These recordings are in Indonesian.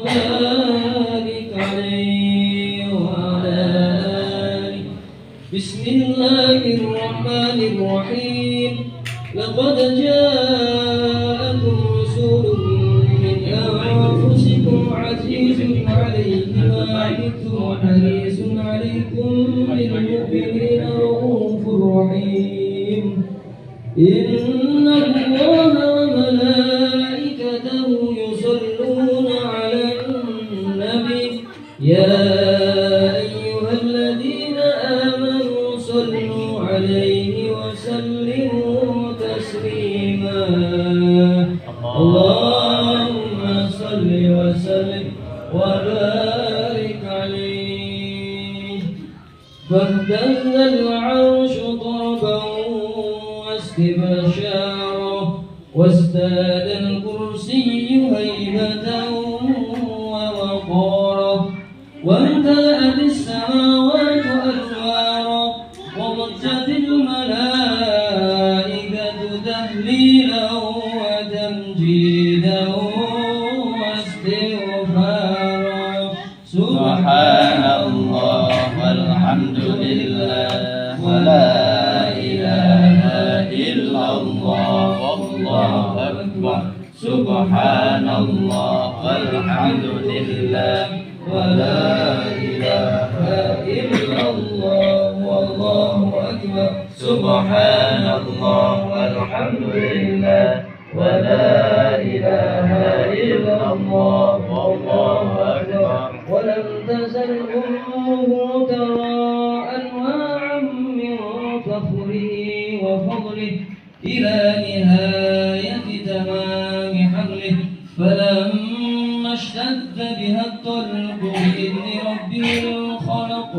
وبارك عليه وعلى آله. بسم الله الرحمن الرحيم. لقد جاءكم رسول من أنفسكم عزيز عليه ما عنتم حريص عليكم بالمؤمنين رؤوف رحيم. إن الله وملائكته يصلون على النبي يا أيها الذين آمنوا صلوا عليه وسلموا تسليما. اللهم صل وسلم وبارك عليه. فاهتز العرش طربا واستبشارا وازداد الكرسي هيبة ووقارا وامتلأت السماوات أنوارا وضجت الملائكة تهليلا وتمجيدا واستغفارا. سبحان الله والحمد لله ولا إله إلا الله والله أكبر. سبحان الله والحمد لله ولا إله إلا الله والله أكبر. سبحان الله والحمد لله ولا إله إلا الله والله أكبر. ولم تزل أمه ترى أنواعا من فخره وفضله إلى نهاية تمام حمله. فلما اشتد بها الطلق بإذن ربه الخلق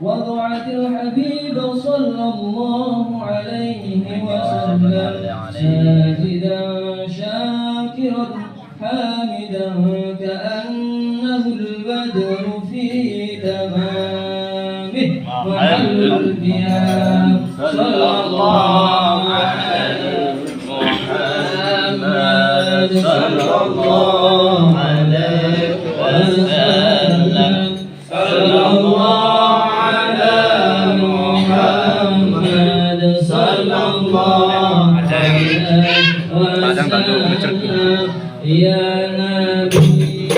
وضعت الحبيب صلى الله عليه وسلم ساجدا شاكرا حامدا كأنه البدر في تمامه محل القيام. صلى الله على محمد صلى الله عليه وسلم. صلى الله على محمد صلى الله عليه وسلم. يا نبي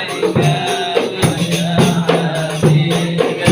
عليك يا حبيبك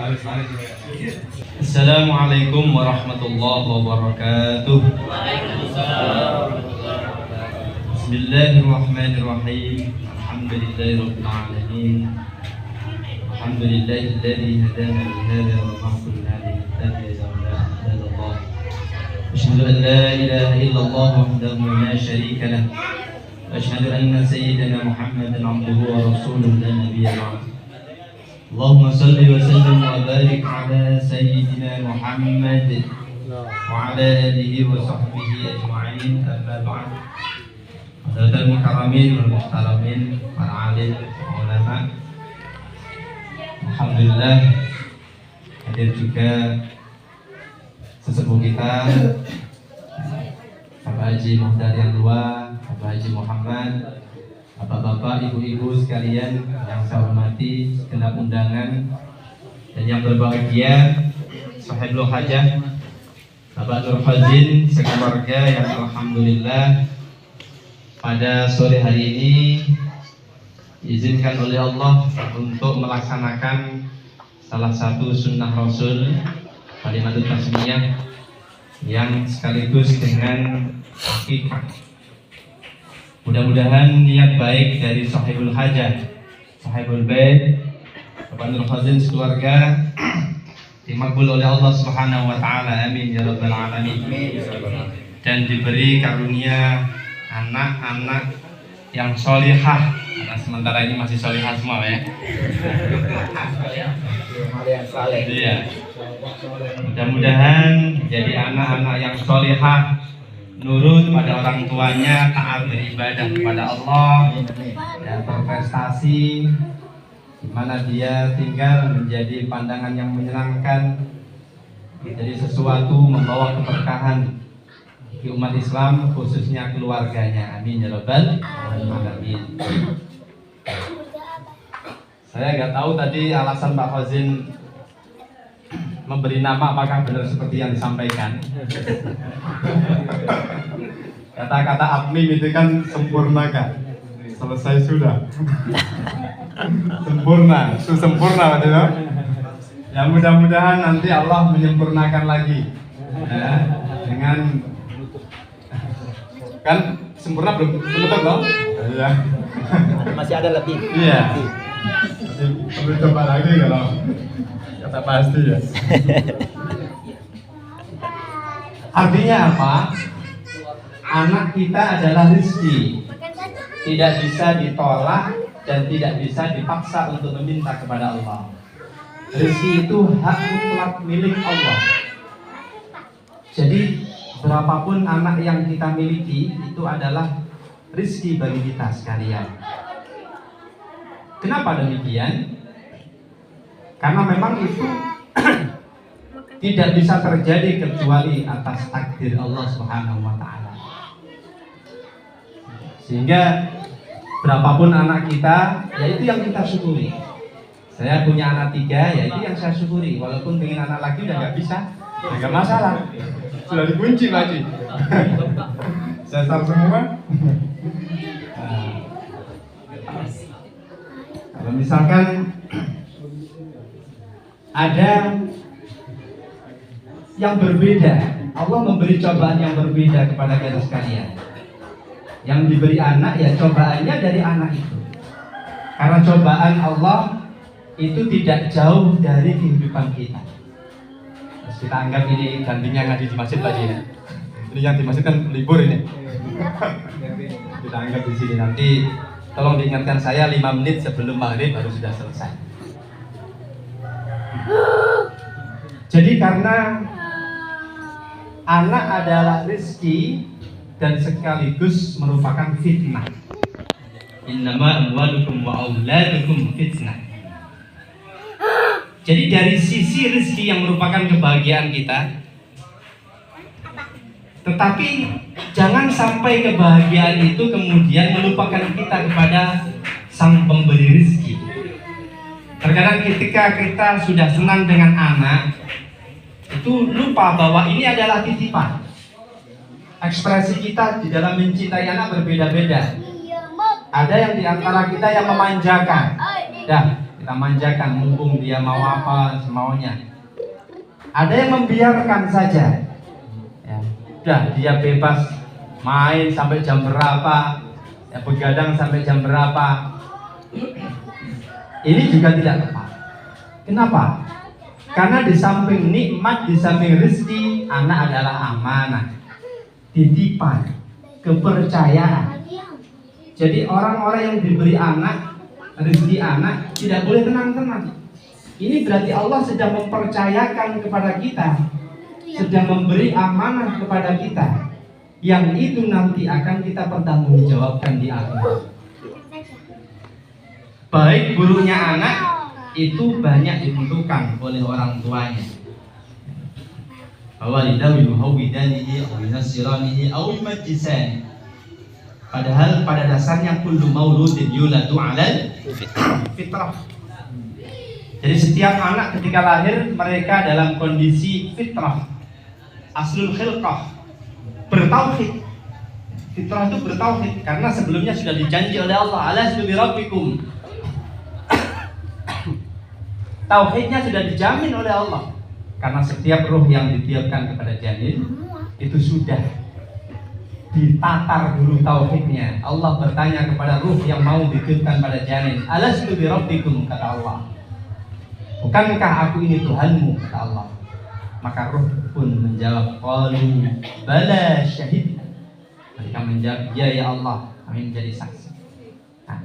Assalamualaikum warahmatullahi wabarakatuh. Bismillahirrahmanirrahim. Alhamdulillahirabbil alamin. Alhamdulillahilladzi hadana li hadza wa ma kunna linahtadiya lawla an hadana Allah. Asyhadu an la ilaha illallah wahdahu la syarika lah. Wa asyhadu anna sayyidana Muhammadan 'abduhu wa rasuluhu la nabiyya ba'dahu. Allahumma salli wa sallim wa barik ala sayyidina Muhammad wa ala alihi wa sahbihi ajma'in. Amma ba'd. Hadirin mukarramin wal muhtaramin, para alim, ulama. Alhamdulillah hadir juga sesepuh kita Bapak Haji Muhdar yang dua, Bapak Haji Muhammad, Bapak-bapak, ibu-ibu sekalian yang saya hormati, segenap undangan dan yang berbahagia, sahibul hajah, Bapak Nur Fazin, sekeluarga yang alhamdulillah pada sore hari ini diizinkan oleh Allah untuk melaksanakan salah satu sunnah Rasul, kalimatut tasmiyah, yang sekaligus dengan akikah. Mudah-mudahan niat baik dari sahibul hajah, sahibul bait, Bapak Nur Fazin sekeluarga dimakbul oleh Allah Subhanahu wa taala. Amin ya rabbal alamin. Dan diberi karunia anak-anak yang solihah. Karena sementara ini masih solihah semua ya. Iya. Mudah-mudahan jadi anak-anak yang solihah, nurut pada orang tuanya, taat beribadah kepada Allah, dan berprestasi di mana dia tinggal menjadi pandangan yang menyenangkan, menjadi sesuatu membawa keberkahan di umat Islam, khususnya keluarganya. Amin ya rabbal alamin. Saya nggak tahu tadi alasan Pak Fazin memberi nama apakah benar seperti yang disampaikan. Kata-kata admin itu kan sempurna kan? Selesai sudah. Sempurna, sempurna betul. Ya mudah-mudahan nanti Allah menyempurnakan lagi. Ya, dengan kan sempurna belum betul loh. Iya. Masih ada lebih. Iya. Perlu coba lagi kalau kata pasti ya. Artinya apa? Anak kita adalah rezeki, tidak bisa ditolak dan tidak bisa dipaksa untuk meminta kepada Allah. Rezeki itu hak mutlak milik Allah. Jadi berapapun anak yang kita miliki itu adalah rezeki bagi kita sekalian. Kenapa demikian? Karena memang itu tidak bisa terjadi kecuali atas takdir Allah Subhanahu wa taala. Sehingga berapapun anak kita, ya itu yang kita syukuri. Saya punya anak 3, ya itu yang saya syukuri. Walaupun pengen anak lagi udah nggak bisa, nggak masalah. Sudah dikunci Pak Haji. Saya tahu semua. Kalau misalkan ada yang berbeda, Allah memberi cobaan yang berbeda kepada kita sekalian. Yang diberi anak, ya cobaannya dari anak itu. Karena cobaan Allah itu tidak jauh dari kehidupan kita. Terus kita anggap ini gantinya ngaji di masjid Pak Haji. Ini yang di masjid kan libur ini. Kita anggap di sini, nanti tolong diingatkan saya 5 menit sebelum maghrib baru sudah selesai. Jadi karena anak adalah rezeki dan sekaligus merupakan fitnah. Innama amwalukum wa auladukum fitnah. Jadi dari sisi rezeki yang merupakan kebahagiaan kita, tetapi jangan sampai kebahagiaan itu kemudian melupakan kita kepada Sang Pemberi rezeki. Terkadang ketika kita sudah senang dengan anak, itu lupa bahwa ini adalah titipan. Ekspresi kita di dalam mencintai anak berbeda-beda. Ada yang diantara kita yang memanjakan. Dah, kita kita manjakan, mumpung dia mau apa semaunya. Ada yang membiarkan saja, ya, udah dia bebas main sampai jam berapa, ya, begadang sampai jam berapa. Ini juga tidak tepat. Kenapa? Karena di samping nikmat, di samping rezeki, anak adalah amanah, titipan, kepercayaan. Jadi orang-orang yang diberi anak, rezeki anak, tidak boleh tenang-tenang. Ini berarti Allah sedang mempercayakan kepada kita, sedang memberi amanah kepada kita, yang itu nanti akan kita pertanggungjawabkan di akhirat. Baik buruknya anak itu banyak ditentukan oleh orang tuanya. Walidahu yuhawwidanihi aw yunasiranihi aw yumajjisani. Padahal pada dasarnya kullu mauludin yuladu 'alal fitrah. Jadi setiap anak ketika lahir mereka dalam kondisi fitrah, aslul khilqah, bertauhid. Fitrah itu bertauhid karena sebelumnya sudah dijanji oleh Allah, alastu bi rabbikum. Tauhidnya sudah dijamin oleh Allah. Karena setiap ruh yang ditiupkan kepada janin itu sudah ditatar dulu tauhidnya. Allah bertanya kepada ruh yang mau ditiupkan pada janin, alastu bi rabbikum, kata Allah. Bukankah aku ini Tuhanmu, kata Allah. Maka ruh pun menjawab, qalu bala syahidna. Mereka menjawab, ya Allah, kami menjadi saksi. Nah,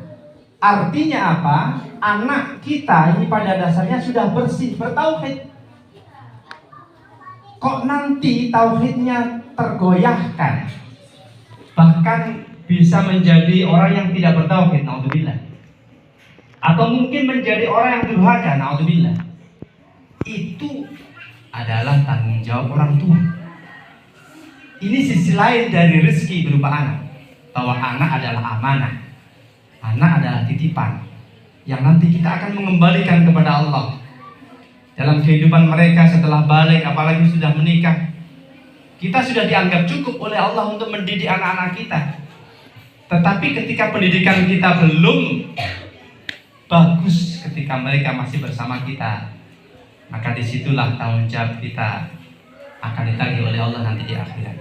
artinya apa? Anak kita ini pada dasarnya sudah bersih, bertauhid. Kok nanti tauhidnya tergoyahkan, bahkan bisa menjadi orang yang tidak bertauhid, naudzubillah, atau mungkin menjadi orang yang durhaka, naudzubillah. Itu adalah tanggung jawab orang tua. Ini sisi lain dari rezeki berupa anak, bahwa anak adalah amanah, anak adalah titipan yang nanti kita akan mengembalikan kepada Allah dalam kehidupan mereka setelah balik, apalagi sudah menikah. Kita sudah dianggap cukup oleh Allah untuk mendidik anak-anak kita. Tetapi ketika pendidikan kita belum bagus, ketika mereka masih bersama kita, maka disitulah tanggung jawab kita akan ditagih oleh Allah nanti di akhirat.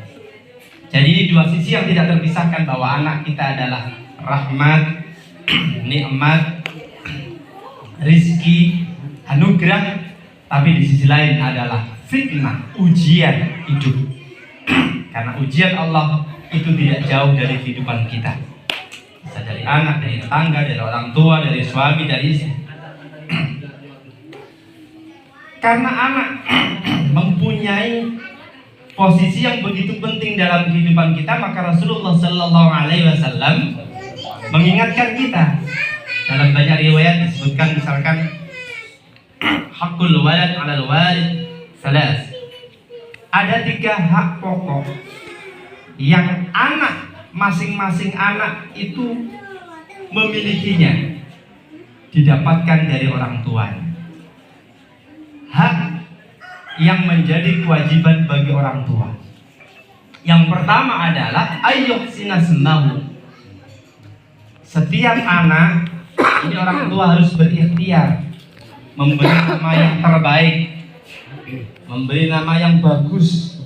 Jadi ini dua sisi yang tidak terpisahkan, bahwa anak kita adalah rahmat, nikmat, rizki, anugerah. Tapi di sisi lain adalah fitnah, ujian hidup. Karena ujian Allah itu tidak jauh dari kehidupan kita. Bisa dari anak, dari tetangga, dari orang tua, dari suami, dari istri. Karena anak mempunyai posisi yang begitu penting dalam kehidupan kita, maka Rasulullah Sallallahu Alaihi Wasallam mengingatkan kita. Dalam banyak riwayat disebutkan, misalkan hakul walad 'alal walid salas. Ada 3 hak pokok yang anak, masing-masing anak itu memilikinya, didapatkan dari orang tua. Hak yang menjadi kewajiban bagi orang tua. Yang pertama adalah ayyuhsina smahu. Setiap anak ini orang tua harus berikhtiar memberi nama yang terbaik, memberi nama yang bagus.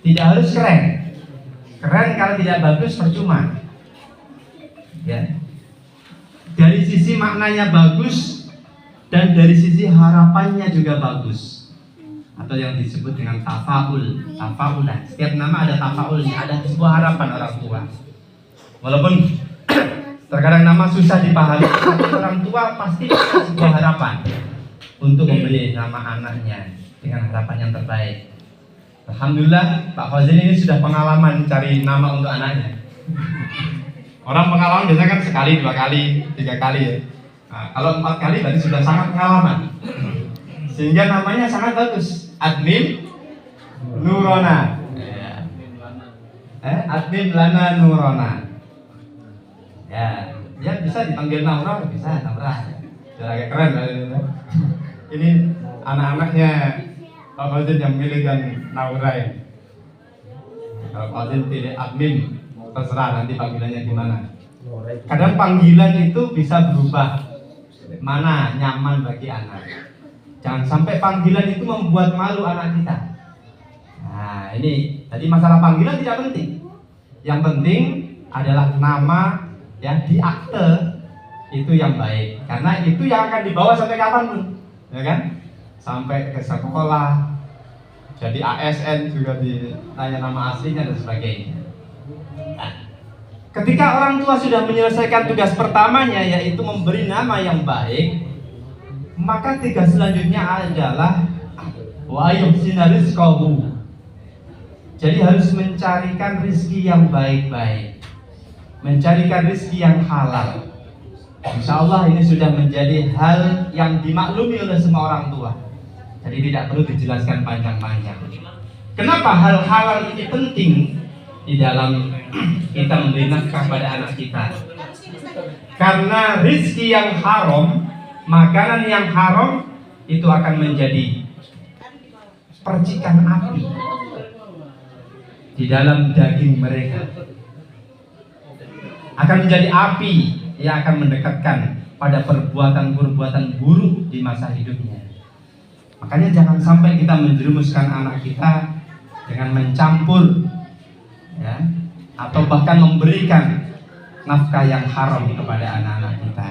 Tidak harus keren. Keren kalau tidak bagus percuma. Ya. Dari sisi maknanya bagus dan dari sisi harapannya juga bagus. Atau yang disebut dengan tafaul, tafaulan. Setiap nama ada tafaulnya, ada sebuah harapan orang tua. Walaupun terkadang nama susah dipahami, tapi orang tua pasti ada sebuah harapan untuk memberi nama anaknya dengan harapan yang terbaik. Alhamdulillah Pak Fazil ini sudah pengalaman cari nama untuk anaknya. Orang pengalaman biasanya kan sekali, 2 kali, 3 kali ya. Nah, kalau 4 kali berarti sudah sangat pengalaman. Sehingga namanya sangat bagus. Admin Nurona. Admin Lana Nurona. Ya, dia bisa dipanggil Naura, bisa Naura. Sudah agak keren lah. Ini anak-anaknya Pak Fazil yang milihkan Naura ya. Kalau Pak Fazil pilih admin, terserah nanti panggilannya gimana. Kadang panggilan itu bisa berubah mana nyaman bagi anak. Jangan sampai panggilan itu membuat malu anak kita. Nah, ini tadi masalah panggilan tidak penting. Yang penting adalah nama yang di akte itu yang baik, karena itu yang akan dibawa sampai kapanpun, ya kan? Sampai ke sekolah, jadi ASN juga ditanya nama aslinya dan sebagainya. Nah, ketika orang tua sudah menyelesaikan tugas pertamanya, yaitu memberi nama yang baik, maka tugas selanjutnya adalah wa yuhsina rizqahu. Jadi harus mencarikan rezeki yang baik-baik, mencarikan rezeki yang halal. Insya Allah ini sudah menjadi hal yang dimaklumi oleh semua orang tua. Jadi tidak perlu dijelaskan panjang-panjang. Kenapa hal halal ini penting di dalam kita memberi nafkah pada anak kita? Karena rezeki yang haram, makanan yang haram itu akan menjadi percikan api di dalam daging mereka, akan menjadi api yang akan mendekatkan pada perbuatan-perbuatan buruk di masa hidupnya. Makanya jangan sampai kita menjerumuskan anak kita dengan mencampur, ya, atau bahkan memberikan nafkah yang haram kepada anak-anak kita.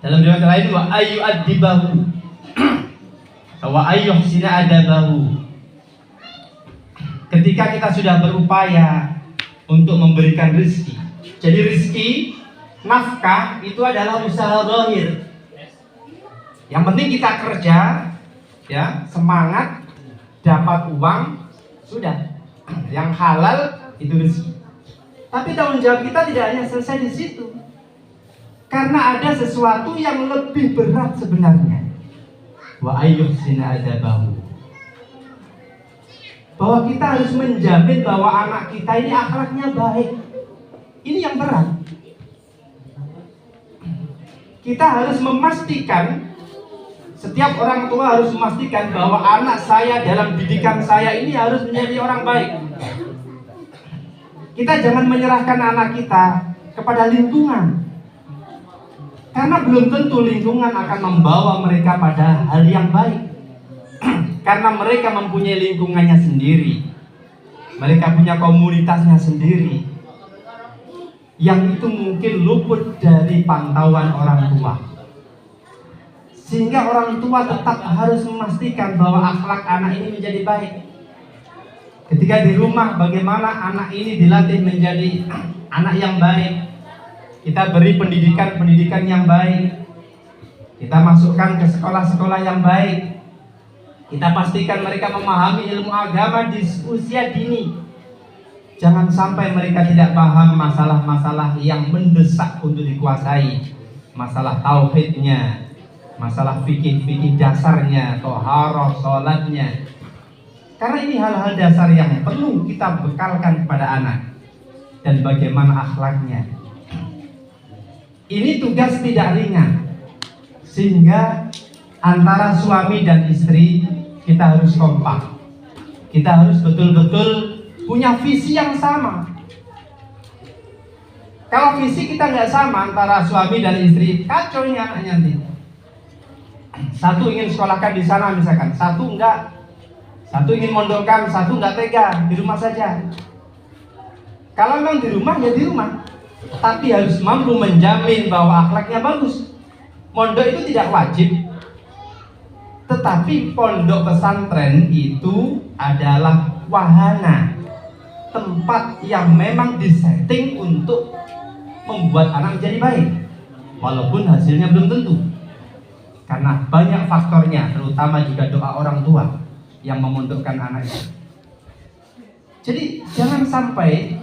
Dalam riwayat lain, wa ayyu'adibahu wa ayyuhsina adabahu. Ketika kita sudah berupaya untuk memberikan rezeki, jadi rezeki, nafkah itu adalah usaha zahir. Yang penting kita kerja, ya, semangat, dapat uang, sudah. Yang halal itu rezeki. Tapi tanggung jawab kita tidak hanya selesai di situ, karena ada sesuatu yang lebih berat sebenarnya. Wa ayyuhsina adabahu. Bahwa kita harus menjamin bahwa anak kita ini akhlaknya baik. Ini yang berat. Kita harus memastikan, setiap orang tua harus memastikan bahwa anak saya dalam didikan saya ini harus menjadi orang baik. Kita jangan menyerahkan anak kita kepada lingkungan, karena belum tentu lingkungan akan membawa mereka pada hal yang baik. Karena mereka mempunyai lingkungannya sendiri, mereka punya komunitasnya sendiri, yang itu mungkin luput dari pantauan orang tua. Sehingga orang tua tetap harus memastikan bahwa akhlak anak ini menjadi baik. Ketika di rumah, bagaimana anak ini dilatih menjadi anak yang baik. Kita beri pendidikan yang baik, kita masukkan ke sekolah-sekolah yang baik, kita pastikan mereka memahami ilmu agama di usia dini. Jangan sampai mereka tidak paham masalah-masalah yang mendesak untuk dikuasai, masalah tauhidnya, masalah fikih dasarnya, toharoh, sholatnya. Karena ini hal-hal dasar yang perlu kita bekalkan kepada anak. Dan bagaimana akhlaknya. Ini tugas tidak ringan, sehingga antara suami dan istri kita harus kompak. Kita harus betul-betul punya visi yang sama. Kalau visi kita nggak sama antara suami dan istri, kacau ini anaknya nanti. Satu ingin sekolahkan di sana misalkan, satu enggak. Satu ingin mondokkan, satu enggak tega, di rumah saja. Kalau memang di rumah, ya di rumah. Tapi harus mampu menjamin bahwa akhlaknya bagus. Mondok itu tidak wajib, tetapi pondok pesantren itu adalah wahana, tempat yang memang disetting untuk membuat anak menjadi baik, walaupun hasilnya belum tentu. Karena banyak faktornya, terutama juga doa orang tua yang memondokkan anaknya. Jadi jangan sampai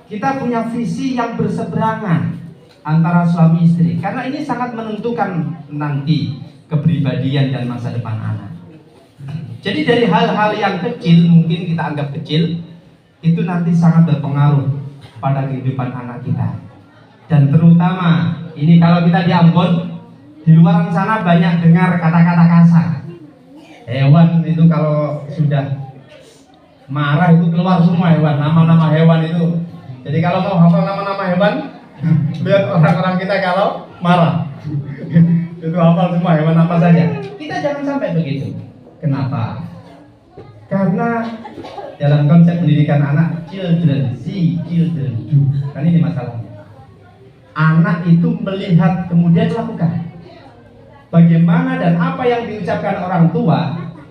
kita punya visi yang berseberangan antara suami istri, karena ini sangat menentukan nanti kepribadian dan masa depan anak. Jadi dari hal-hal yang kecil, mungkin kita anggap kecil, itu nanti sangat berpengaruh pada kehidupan anak kita. Dan terutama ini kalau kita di Ambon, di luar sana banyak dengar kata-kata kasar. Hewan itu kalau sudah marah itu keluar semua hewan, nama-nama hewan itu. Jadi kalau mau hafal nama-nama hewan, Lihat orang-orang kita kalau marah. Itu hafal semua hewan apa saja. Kita jangan sampai begitu. Kenapa? Karena dalam konsep pendidikan anak, children see, children do. Kan ini masalahnya. Anak itu melihat kemudian lakukan. Bagaimana dan apa yang diucapkan orang tua,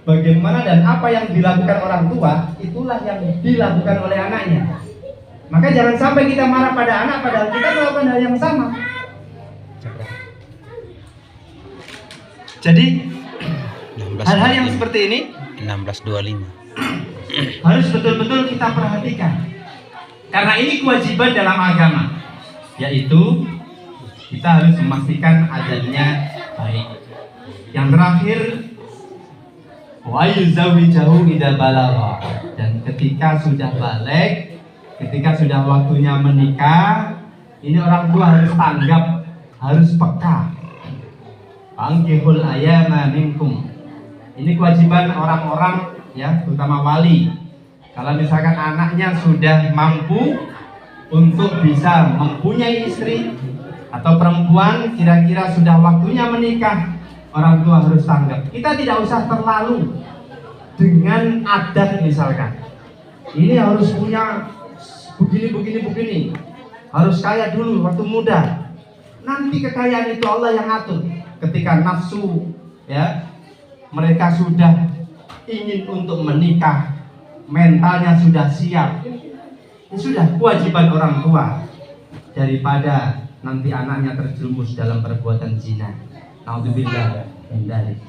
bagaimana dan apa yang dilakukan orang tua, itulah yang dilakukan oleh anaknya. Maka jangan sampai kita marah pada anak padahal kita melakukan hal yang sama. Jadi hal-hal yang seperti ini 1625. harus betul-betul kita perhatikan. Karena ini kewajiban dalam agama, yaitu kita harus memastikan adanya baik. Yang terakhir, wa yuzawijahu idza balagha. Dan ketika sudah balik, ketika sudah waktunya menikah, ini orang tua harus tanggap, harus peka. Ankihul ayama minkum. Ini kewajiban orang-orang ya, terutama wali. Kalau misalkan anaknya sudah mampu untuk bisa mempunyai istri atau perempuan kira-kira sudah waktunya menikah, orang tua harus tanggap. Kita tidak usah terlalu dengan adat misalkan. Ini harus punya begini, harus kaya dulu waktu muda. Nanti kekayaan itu Allah yang atur. Ketika nafsu ya, mereka sudah ingin untuk menikah, mentalnya sudah siap, ini sudah kewajiban orang tua daripada nanti anaknya terjerumus dalam perbuatan zina. Naudzubillah min dzalik.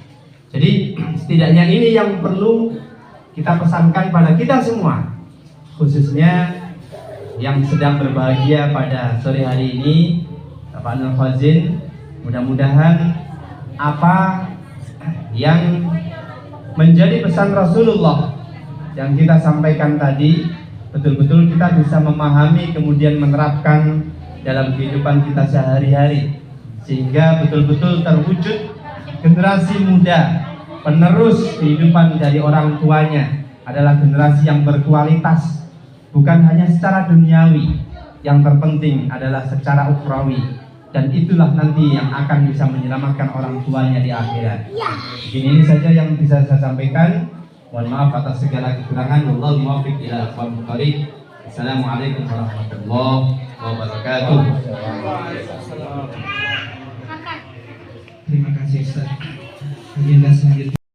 Jadi setidaknya ini yang perlu kita pesankan pada kita semua, khususnya yang sedang berbahagia pada sore hari ini, Bapak Nur Fazin. Mudah-mudahan apa yang menjadi pesan Rasulullah yang kita sampaikan tadi betul-betul kita bisa memahami kemudian menerapkan dalam kehidupan kita sehari-hari, sehingga betul-betul terwujud generasi muda penerus kehidupan dari orang tuanya adalah generasi yang berkualitas, bukan hanya secara duniawi, yang terpenting adalah secara ukhrawi. Dan itulah nanti yang akan bisa menyelamatkan orang tuanya di akhirat. Ini saja yang bisa saya sampaikan. Mohon maaf atas segala kekurangan. Wallahu muwaffiq ila aqwamit thoriq. Assalamualaikum warahmatullahi wabarakatuh. Terima kasih Ustaz. Agenda selanjutnya